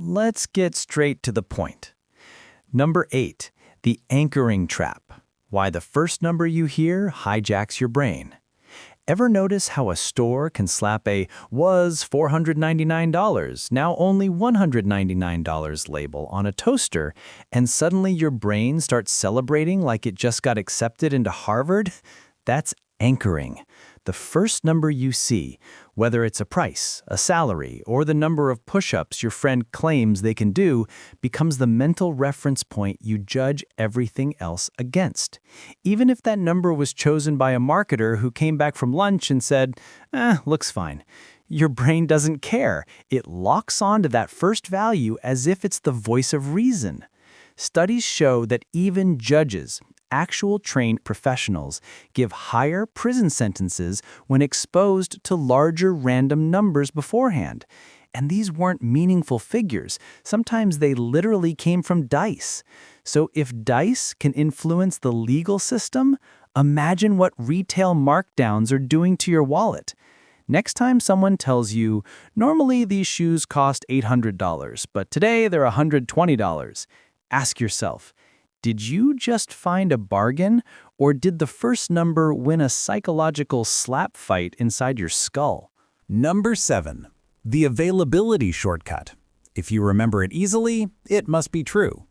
Let's get straight to the point. Number 8, the anchoring trap. Why the first number you hear hijacks your brain. Ever notice how a store can slap a "was $499, now only $199" label on a toaster, and suddenly your brain starts celebrating like it just got accepted into Harvard? That's anchoring. The first number you see, whether it's a price, a salary, or the number of push-ups your friend claims they can do, becomes the mental reference point you judge everything else against. Even if that number was chosen by a marketer who came back from lunch and said, looks fine. Your brain doesn't care. It locks onto that first value as if it's the voice of reason. Studies show that even judges, actual trained professionals, give higher prison sentences when exposed to larger random numbers beforehand. And these weren't meaningful figures. Sometimes they literally came from dice. So if dice can influence the legal system, imagine what retail markdowns are doing to your wallet. Next time someone tells you, normally these shoes cost $800, but today they're $120, ask yourself, did you just find a bargain, or did the first number win a psychological slap fight inside your skull? Number 7, the availability shortcut. If you remember it easily, it must be true.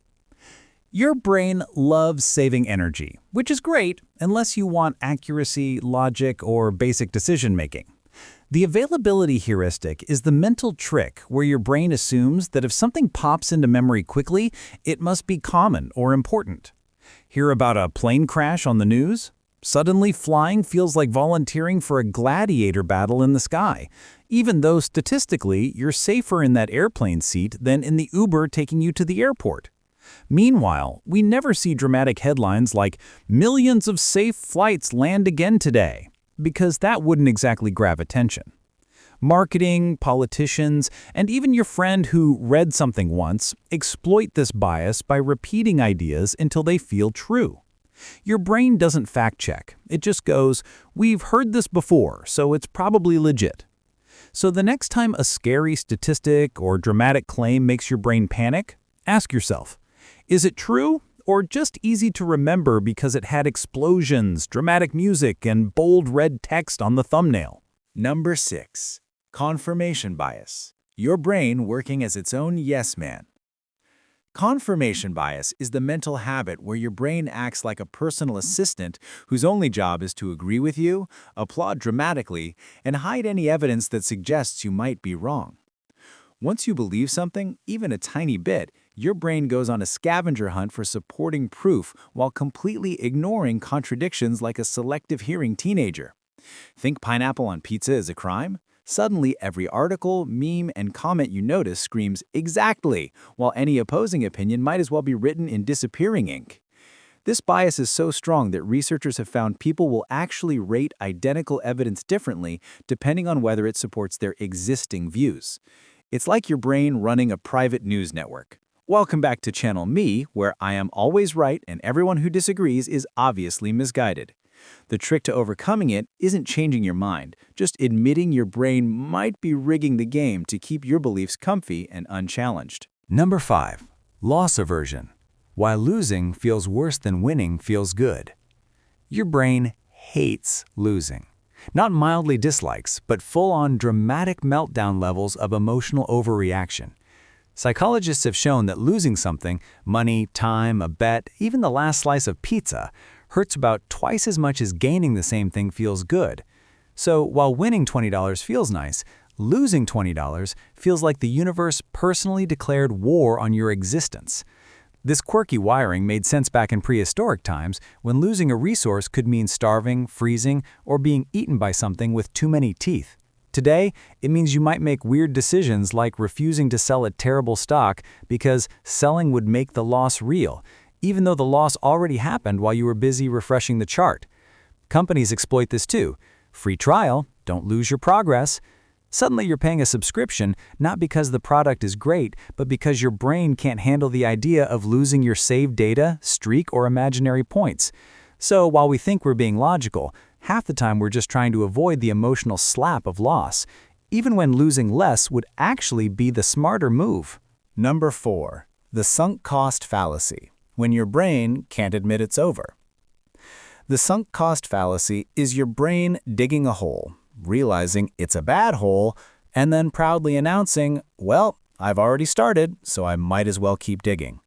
Your brain loves saving energy, which is great unless you want accuracy, logic, or basic decision-making. The availability heuristic is the mental trick where your brain assumes that if something pops into memory quickly, it must be common or important. Hear about a plane crash on the news? Suddenly flying feels like volunteering for a gladiator battle in the sky, even though statistically you're safer in that airplane seat than in the Uber taking you to the airport. Meanwhile, we never see dramatic headlines like "Millions of safe flights land again today," because that wouldn't exactly grab attention. Marketing, politicians, and even your friend who read something once exploit this bias by repeating ideas until they feel true. Your brain doesn't fact-check. It just goes, "We've heard this before, so it's probably legit." So the next time a scary statistic or dramatic claim makes your brain panic, ask yourself, is it true? Or just easy to remember because it had explosions, dramatic music, and bold red text on the thumbnail? Number 6, confirmation bias. Your brain working as its own yes man. Confirmation bias is the mental habit where your brain acts like a personal assistant whose only job is to agree with you, applaud dramatically, and hide any evidence that suggests you might be wrong. Once you believe something, even a tiny bit, your brain goes on a scavenger hunt for supporting proof while completely ignoring contradictions like a selective hearing teenager. Think pineapple on pizza is a crime? Suddenly, every article, meme, and comment you notice screams "exactly," while any opposing opinion might as well be written in disappearing ink. This bias is so strong that researchers have found people will actually rate identical evidence differently depending on whether it supports their existing views. It's like your brain running a private news network. Welcome back to Channel Me, where I am always right and everyone who disagrees is obviously misguided. The trick to overcoming it isn't changing your mind, just admitting your brain might be rigging the game to keep your beliefs comfy and unchallenged. Number 5, loss aversion. Why losing feels worse than winning feels good. Your brain hates losing. Not mildly dislikes, but full-on dramatic meltdown levels of emotional overreaction. Psychologists have shown that losing something, money, time, a bet, even the last slice of pizza, hurts about twice as much as gaining the same thing feels good. So while winning $20 feels nice, losing $20 feels like the universe personally declared war on your existence. This quirky wiring made sense back in prehistoric times when losing a resource could mean starving, freezing, or being eaten by something with too many teeth. Today, it means you might make weird decisions like refusing to sell a terrible stock because selling would make the loss real, even though the loss already happened while you were busy refreshing the chart. Companies exploit this too. Free trial, don't lose your progress. Suddenly you're paying a subscription not because the product is great, but because your brain can't handle the idea of losing your saved data, streak, or imaginary points. So while we think we're being logical, half the time we're just trying to avoid the emotional slap of loss, even when losing less would actually be the smarter move. Number 4. The sunk cost fallacy, when your brain can't admit it's over. The sunk cost fallacy is your brain digging a hole, realizing it's a bad hole, and then proudly announcing, well, I've already started, so I might as well keep digging.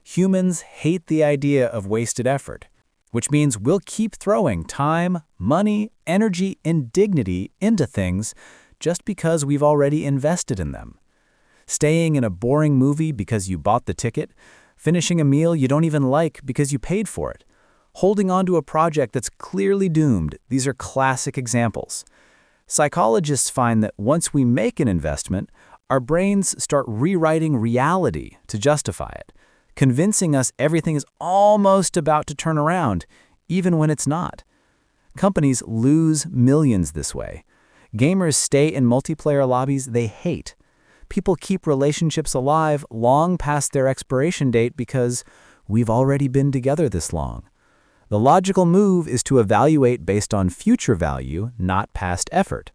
Humans hate the idea of wasted effort, which means we'll keep throwing time, money, energy, and dignity into things just because we've already invested in them. Staying in a boring movie because you bought the ticket, finishing a meal you don't even like because you paid for it, holding on to a project that's clearly doomed. These are classic examples. Psychologists find that once we make an investment, our brains start rewriting reality to justify it, convincing us everything is almost about to turn around, even when it's not. Companies lose millions this way. Gamers stay in multiplayer lobbies they hate. People keep relationships alive long past their expiration date because we've already been together this long. The logical move is to evaluate based on future value, not past effort.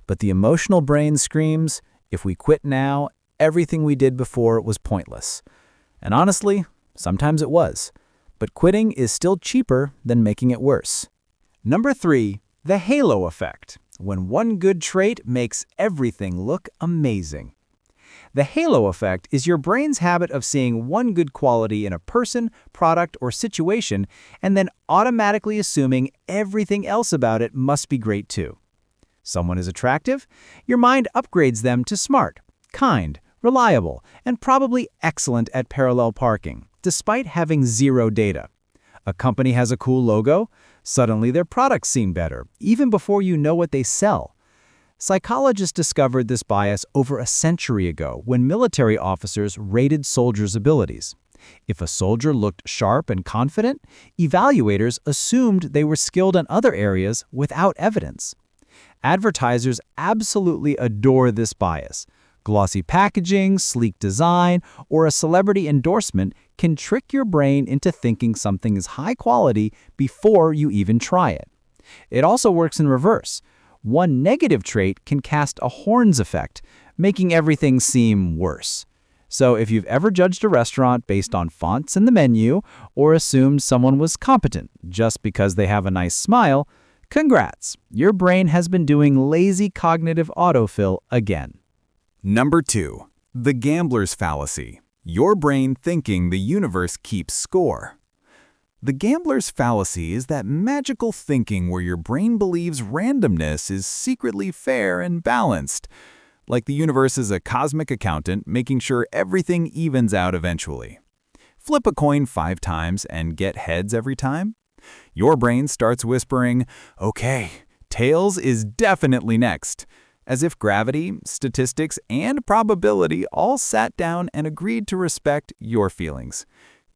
But the emotional brain screams, if we quit now, everything we did before was pointless. And honestly, sometimes it was. But quitting is still cheaper than making it worse. Number 3, the halo effect, when one good trait makes everything look amazing. The halo effect is your brain's habit of seeing one good quality in a person, product, or situation, and then automatically assuming everything else about it must be great too. Someone is attractive? Your mind upgrades them to smart, kind, reliable, and probably excellent at parallel parking, despite having zero data. A company has a cool logo? Suddenly their products seem better, even before you know what they sell. Psychologists discovered this bias over a century ago when military officers rated soldiers' abilities. If a soldier looked sharp and confident, evaluators assumed they were skilled in other areas without evidence. Advertisers absolutely adore this bias. Glossy packaging, sleek design, or a celebrity endorsement can trick your brain into thinking something is high quality before you even try it. It also works in reverse. One negative trait can cast a horns effect, making everything seem worse. So if you've ever judged a restaurant based on fonts in the menu or assumed someone was competent just because they have a nice smile, congrats, your brain has been doing lazy cognitive autofill again. Number 2. The gambler's fallacy, your brain thinking the universe keeps score. The gambler's fallacy is that magical thinking where your brain believes randomness is secretly fair and balanced, like the universe is a cosmic accountant making sure everything evens out eventually. Flip a coin 5 times and get heads every time? Your brain starts whispering, okay, tails is definitely next, as if gravity, statistics, and probability all sat down and agreed to respect your feelings.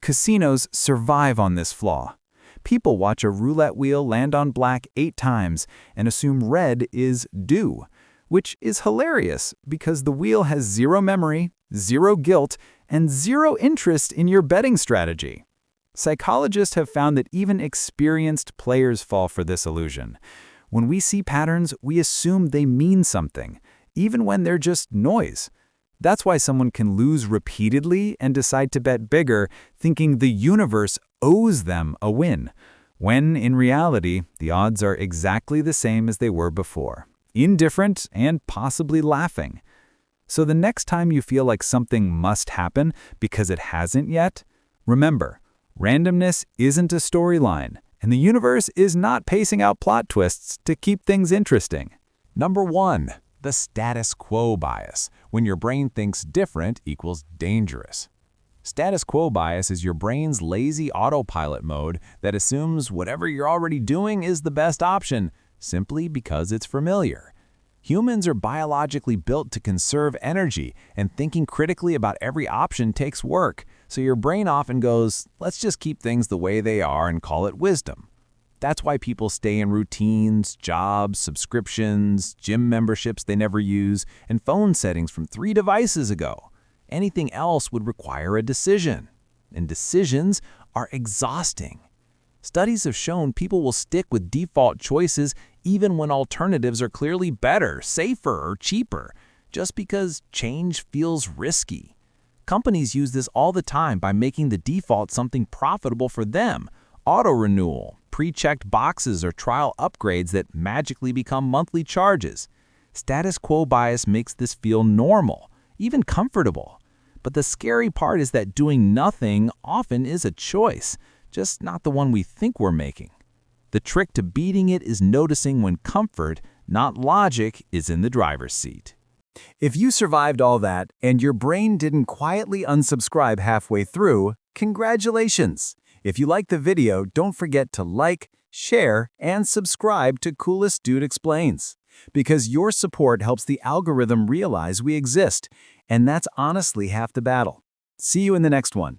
Casinos survive on this flaw. People watch a roulette wheel land on black 8 times and assume red is due, which is hilarious because the wheel has 0 memory, 0 guilt, and 0 interest in your betting strategy. Psychologists have found that even experienced players fall for this illusion. When we see patterns, we assume they mean something, even when they're just noise. That's why someone can lose repeatedly and decide to bet bigger, thinking the universe owes them a win, when in reality, the odds are exactly the same as they were before, indifferent and possibly laughing. So the next time you feel like something must happen because it hasn't yet, remember, randomness isn't a storyline, and the universe is not pacing out plot twists to keep things interesting. Number 1. The status quo bias, when your brain thinks different equals dangerous. Status quo bias is your brain's lazy autopilot mode that assumes whatever you're already doing is the best option, simply because it's familiar. Humans are biologically built to conserve energy, and thinking critically about every option takes work, so your brain often goes, let's just keep things the way they are and call it wisdom. That's why people stay in routines, jobs, subscriptions, gym memberships they never use, and phone settings from 3 devices ago. Anything else would require a decision, and decisions are exhausting. Studies have shown people will stick with default choices even when alternatives are clearly better, safer, or cheaper, just because change feels risky. Companies use this all the time by making the default something profitable for them. Auto-renewal, pre-checked boxes, or trial upgrades that magically become monthly charges. Status quo bias makes this feel normal, even comfortable. But the scary part is that doing nothing often is a choice, just not the one we think we're making. The trick to beating it is noticing when comfort, not logic, is in the driver's seat. If you survived all that and your brain didn't quietly unsubscribe halfway through, congratulations! If you liked the video, don't forget to like, share, and subscribe to Coolest Dude Explains. Because your support helps the algorithm realize we exist, and that's honestly half the battle. See you in the next one.